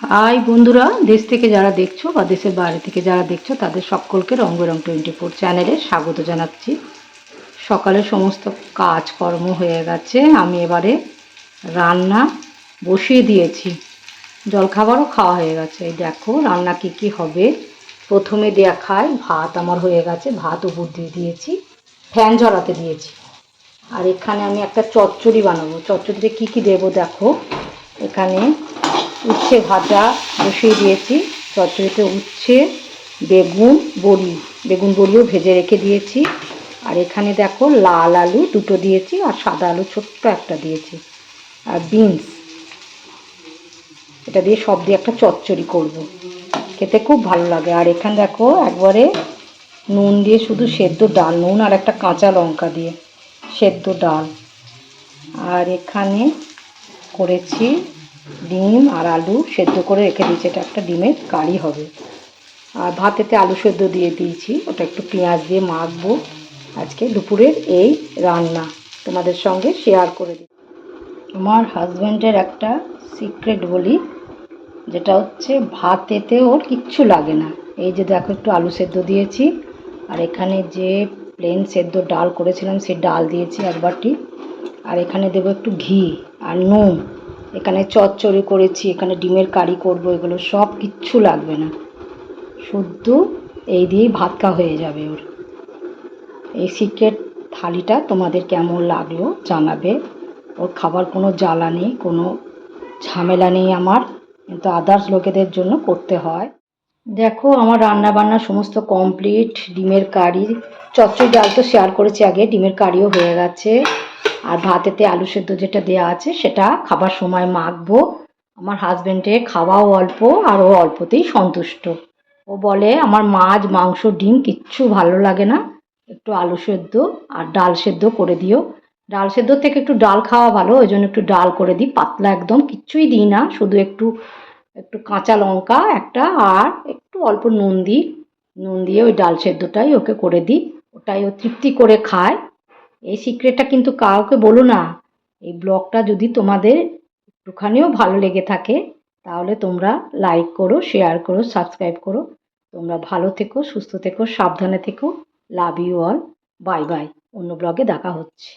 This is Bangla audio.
হাই বন্ধুরা, দেশ থেকে যারা দেখছো বা দেশের বাইরে থেকে যারা দেখছো তাদের সকলকে রং-বেরং 24 চ্যানেলে স্বাগত জানাচ্ছি। সকালে সমস্ত কাজকর্ম হয়ে গেছে, আমি এবারে রান্না বসিয়ে দিয়েছি। জলখাবারও খাওয়া হয়ে গেছে। এই দেখো রান্না কি হবে। প্রথমে দেখায় ভাত আমার হয়ে গেছে, ভাত উপর দিয়ে দিয়েছি, ফ্যান ঝরাতে দিয়েছি। আর এখানে আমি একটা চচ্চড়ি বানাবো। চচ্চড়িতে কি দেবো দেখো। এখানে উচ্ছে ভাজা বসিয়ে দিয়েছি। চচ্চড়িতে উচ্ছে, বেগুন বড়িও ভেজে রেখে দিয়েছি। আর এখানে দেখো লাল আলু দুটো দিয়েছি, আর সাদা আলু ছোট্ট একটা দিয়েছি, আর বিনস। এটা দিয়ে সব দিয়ে একটা চচ্চড়ি করব, খেতে খুব ভালো লাগে। আর এখানে দেখো একবারে নুন দিয়ে শুধু সেদ্ধ ডাল, নুন আর একটা কাঁচা লঙ্কা দিয়ে সেদ্ধ ডাল। আর এখানে করেছি ডিম আর আলু সেদ্ধ করে রেখে দিয়েছি, এটা একটা ডিমের কারি হবে। আর ভাতেতে আলু সেদ্ধ দিয়ে দিয়েছি, ওটা একটু পেঁয়াজ দিয়ে মাখবো। আজকে দুপুরের এই রান্না তোমাদের সঙ্গে শেয়ার করে দিই। আমার হাজব্যান্ডের একটা সিক্রেট বলি, যেটা হচ্ছে ভাতেতে ওর কিচ্ছু লাগে না। এই যে দেখো একটু আলু সেদ্ধ দিয়েছি, আর এখানে যে প্লেন সেদ্ধ ডাল করেছিলাম সেই ডাল দিয়েছি এক বাটি। আর এখানে দেবো একটু ঘি আর নুন। এখানে চচ্চড়ি করেছি, এখানে ডিমের কারি করব, এগুলো সব কিচ্ছু লাগবে না, শুদ্ধ এই দিয়েই ভাত খাওয়া হয়ে যাবে ওর। এই সিক্রেট থালিটা তোমাদের কেমন লাগলো জানাবে। ওর খাবার কোনো জ্বালা নেই, কোনো ঝামেলা নেই আমার, কিন্তু আদার্স লোকেদের জন্য করতে হয়। দেখো আমার রান্না বান্না সমস্ত কমপ্লিট। ডিমের কারি, চচ্চড়ি ডাল তো শেয়ার করেছি আগে, ডিমের কারিও হয়ে গেছে। আর ভাতেতে আলু সেদ্ধ যেটা দেওয়া আছে সেটা খাবার সময় মাখবো। আমার হাজব্যান্ডের খাওয়াও অল্প, আর ও অল্পতেই সন্তুষ্ট। ও বলে আমার মাছ মাংস ডিম কিচ্ছু ভালো লাগে না, একটু আলু সেদ্ধ আর ডাল সেদ্ধ করে দিও। ডাল সেদ্ধ থেকে একটু ডাল খাওয়া ভালো, ওই জন্য একটু ডাল করে দিই, পাতলা একদম কিচ্ছুই দিই না, শুধু একটু একটু কাঁচা লঙ্কা একটা আর একটু অল্প নুন দিই। নুন দিয়ে ওই ডাল সেদ্ধটাই ওকে করে দিই, ওটাই ও তৃপ্তি করে খায়। এই সিক্রেটটা কিন্তু কাউকে বলো না। এই ব্লগটা যদি তোমাদের একটুখানিও ভালো লেগে থাকে তাহলে তোমরা লাইক করো, শেয়ার করো, সাবস্ক্রাইব করো। তোমরা ভালো থেকো, সুস্থ থেকো, সাবধানে থেকো। Love you all. Bye bye. অন্য ব্লগে দেখা হচ্ছে।